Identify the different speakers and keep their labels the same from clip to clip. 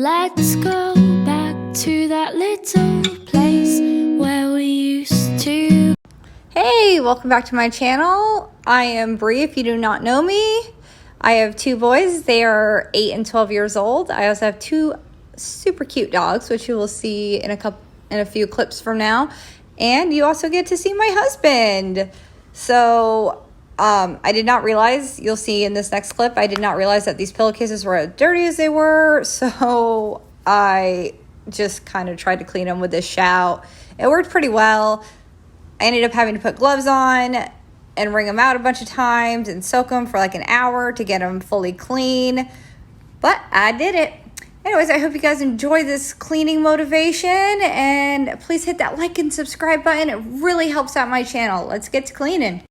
Speaker 1: Let's go back to that little place where we used to.
Speaker 2: Hey, welcome back to my channel. I am Bree, if you do not know me. I have two boys. They are 8 and 12 years old. I also have two super cute dogs, which you will see in a few clips from now. And you also get to see my husband. So I did not realize, you'll see in this next clip, I did not realize that these pillowcases were as dirty as they were. So I just kind of tried to clean them with this shout. It worked pretty well. I ended up having to put gloves on and wring them out a bunch of times and soak them for like an hour to get them fully clean. But I did it. Anyways, I hope you guys enjoy this cleaning motivation, and please hit that like and subscribe button. It really helps out my channel. Let's get to cleaning.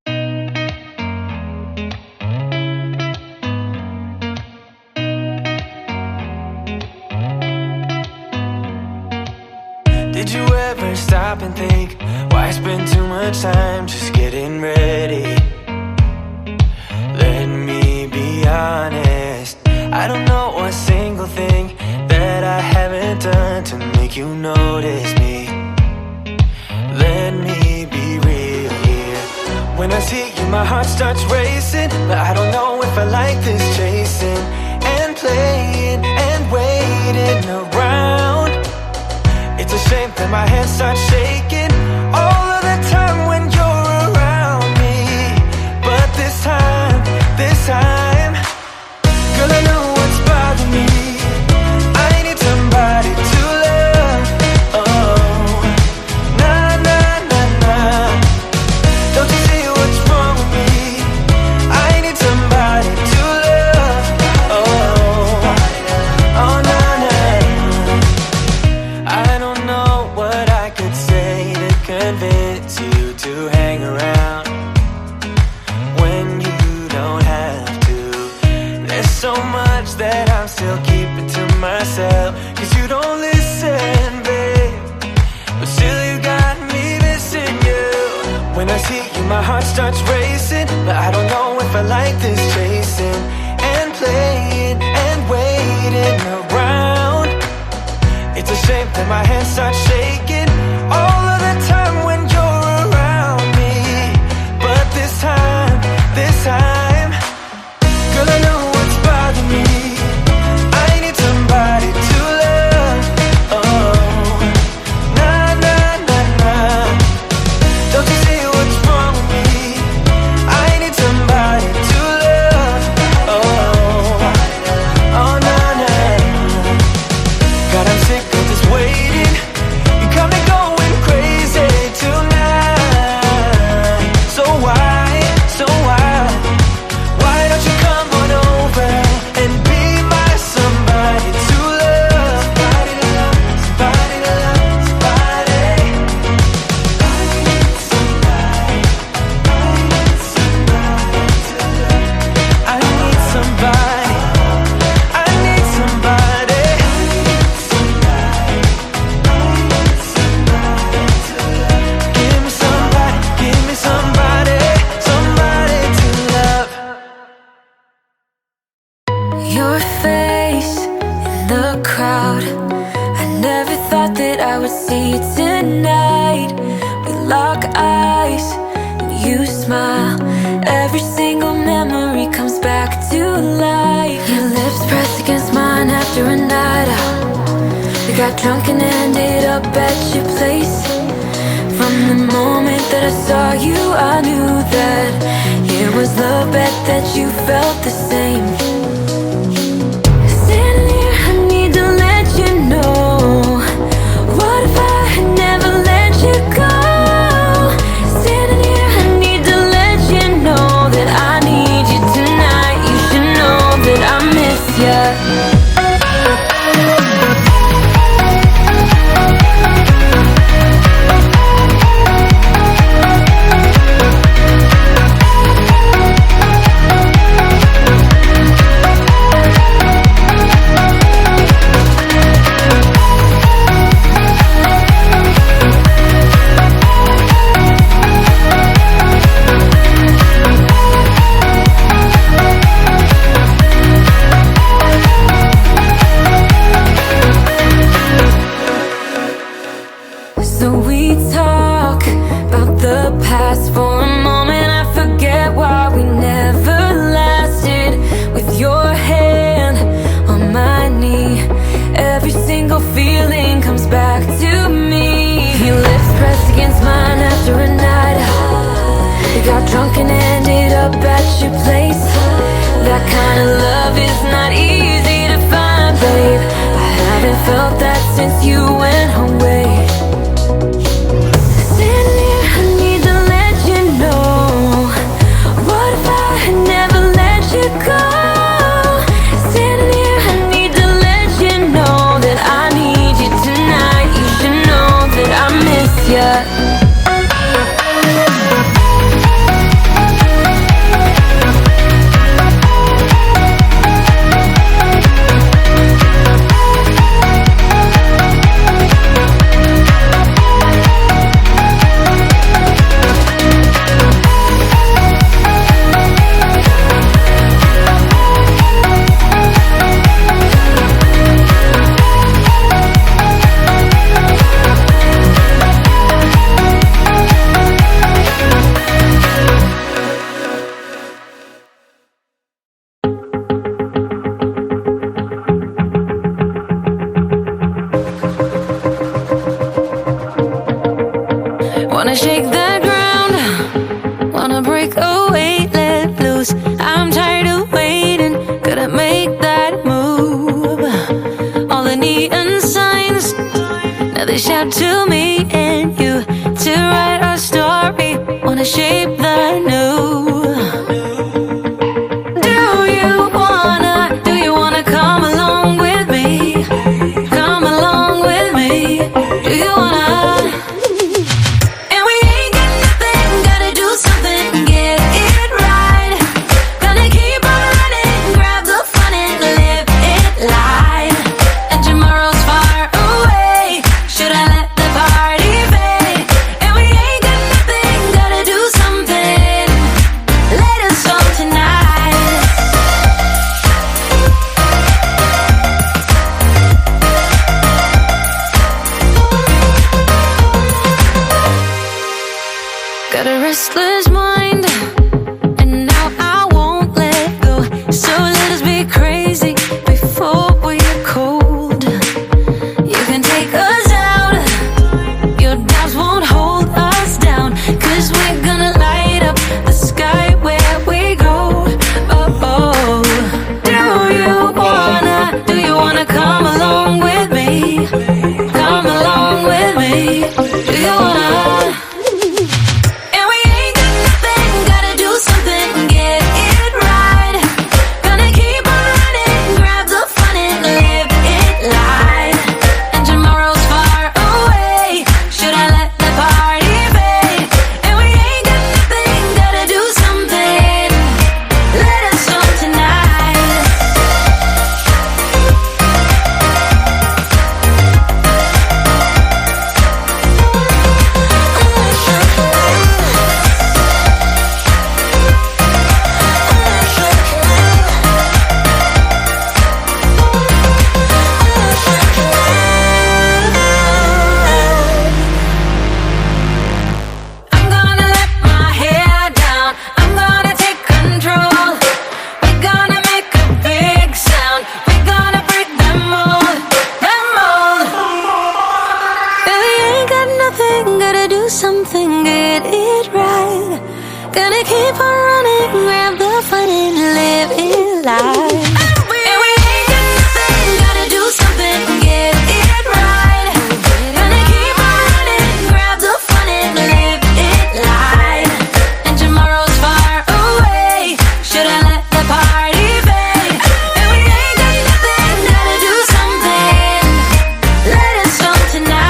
Speaker 3: Did you ever stop and think, why spend too much time just getting ready? Let me be honest, I don't know a single thing that I haven't done to make you notice me. Let me be real here. When I see you, my heart starts racing, but I don't know if I like this chasing and playing and waiting around. It's a shame that my hands start shaking all of the time when you're around me. But this time, girl, I know what's bothering me. I need somebody to love. Oh, nah, nah, nah, nah. Don't you see what's wrong with me? I need somebody to love. Oh, oh, nah, nah. I don't know what I could say to convince you to hang around when you don't have to. There's so much that I'm still keeping to myself, 'cause you don't listen, babe. But still you got me missing you. When I see you, my heart starts racing, but I don't know if I like this chasing and playing and waiting around. It's a shame that my hands start shaking all of the time when you're around me. But this time, girl, I know what's bothering me. I need somebody to love. Oh, nah, nah, nah, nah. Don't you see what's wrong with me? I need somebody to love. Oh, oh, nah, nah. God, I'm sick of this waiting. You got me going crazy tonight. So why don't you come on over and be my somebody to love? Somebody to love, somebody to love, somebody. I need somebody to love. I need somebody. I need somebody. Give me somebody, somebody to love.
Speaker 1: Your face in the crowd, I never thought that I would see you tonight. We lock eyes and you smile. Every single memory comes back to life. Your lips pressed against mine after a night out. We got drunk and ended up at your place. From the moment that I saw you, I knew that it was love, bet that you felt the same. Standing here, I need to let you know, what if I had never let you go? Standing here, I need to let you know that I need you tonight. You should know that I miss you. got drunk and ended up at your place. That kind of love is not easy to find, babe. I haven't felt that since you went away. Standing here, I need to let you know, what if I had never let you go? Standing here, I need to let you know that I need you tonight. You should know that I miss you.
Speaker 4: Wanna shake the ground, wanna break away, let loose. I'm tired of waiting, gotta make that move. All the neon signs, now they shout to me and you to write our story. Wanna shape the new. Do you wanna come along with me? Come along with me. Do you wanna? Got a restless mind, and now I won't let go. So let us be crazy before we're cold. You can take us out, your doubts won't hold us down, 'cause we're gonna light up the sky where we go. Oh, oh. Do you wanna come along with me? Come along with me. Do you wanna? Something, get it right. Gonna keep on running, grab the fun and live it life. And we ain't got nothing, gotta do something, get it right. Gonna keep on running, grab the fun and live it life. And tomorrow's far away, should I let the party fade? And we ain't got nothing, gotta do something, let it snow tonight.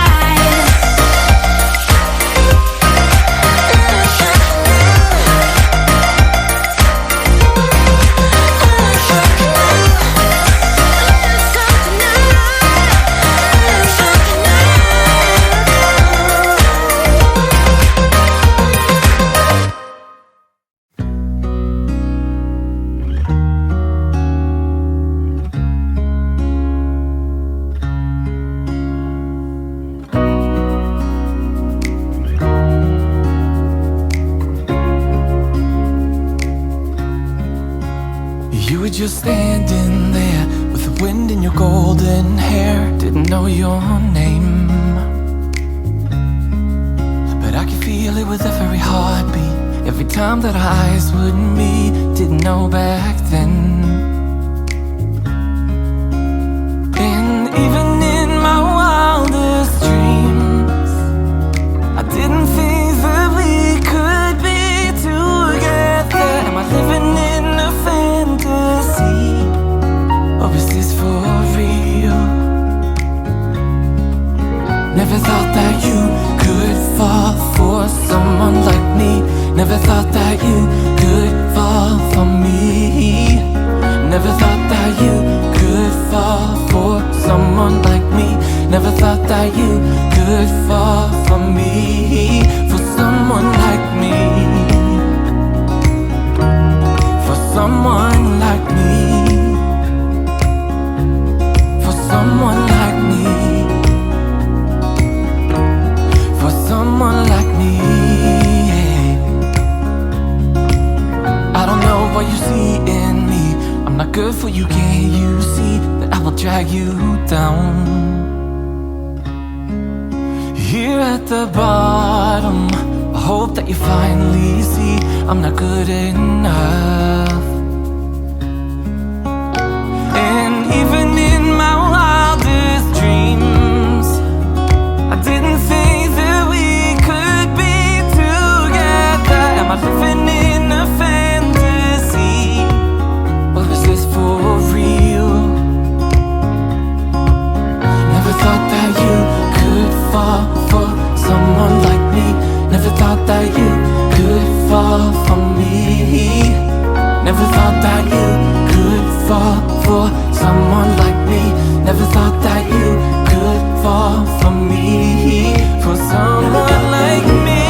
Speaker 3: You were just standing there with the wind in your golden hair. Didn't know your name, but I could feel it with every heartbeat. Every time that eyes wouldn't meet, didn't know back then. And even in my wildest dreams, I didn't think that we could be together. Am I living in a fantasy, or is this for real? Never thought that you could fall for someone like me. Never thought that you could fall for me. Never thought that you could fall for someone like me. Never thought that you could fall for me. For someone like me. For someone like me. For someone like me. For someone like me. I don't know what you see in me. I'm not good for you, can't you see that I will drag you down? Here at the bottom, I hope that you finally see I'm not good enough. And even in my wildest dreams, I didn't think that we could be together. Am I living in a fantasy, or is this for real? Never thought that you could fall for someone like me. Never thought that you could fall for me. Never thought that you could fall for someone like me. Never thought that you could fall for me. For someone like me.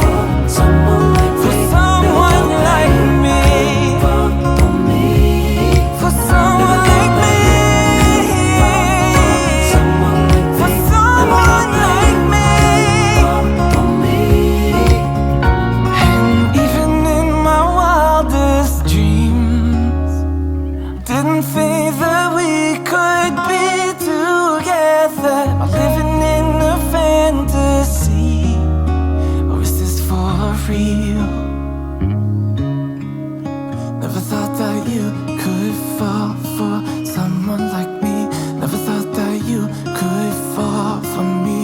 Speaker 3: For someone like me. For someone like me. For someone like me. For someone like me. And even in my wildest dreams, didn't think that we could be together. Am I living in a fantasy, or is this for real? Never thought that you could fall for someone like me. Never thought that you could fall for me.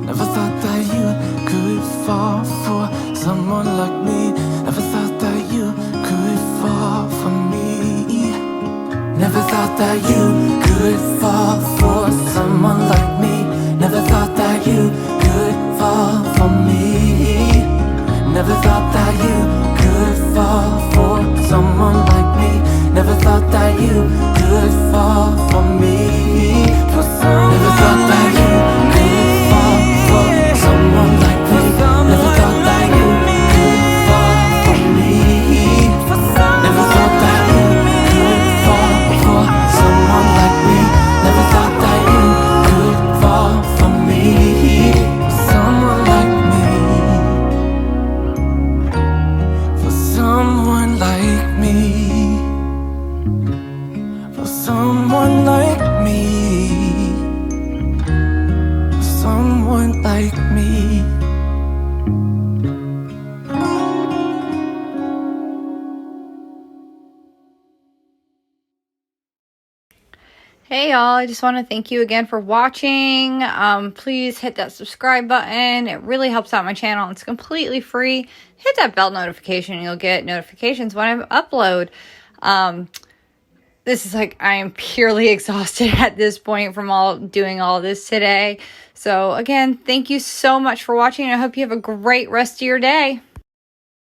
Speaker 3: Never thought that you could fall for someone like me. Never thought that you could fall for me. Never thought that you could fall for someone like me. Never thought that you could fall for me. Never thought that you could fall for someone like me. Never thought that you could fall for me. For someone. Never thought that you could fall for someone like me. Never thought that you could fall for me. Never thought that you could fall for someone like me. Never thought that you could fall for me. Someone like me. For someone like me. For someone like me. For someone like me.
Speaker 2: Hey y'all, I just want to thank you again for watching. Please hit that subscribe button. It really helps out my channel. It's completely free. Hit that bell notification. You'll get notifications when I upload. This is like, I am purely exhausted at this point from doing all this today. So again, thank you so much for watching. I hope you have a great rest of your day.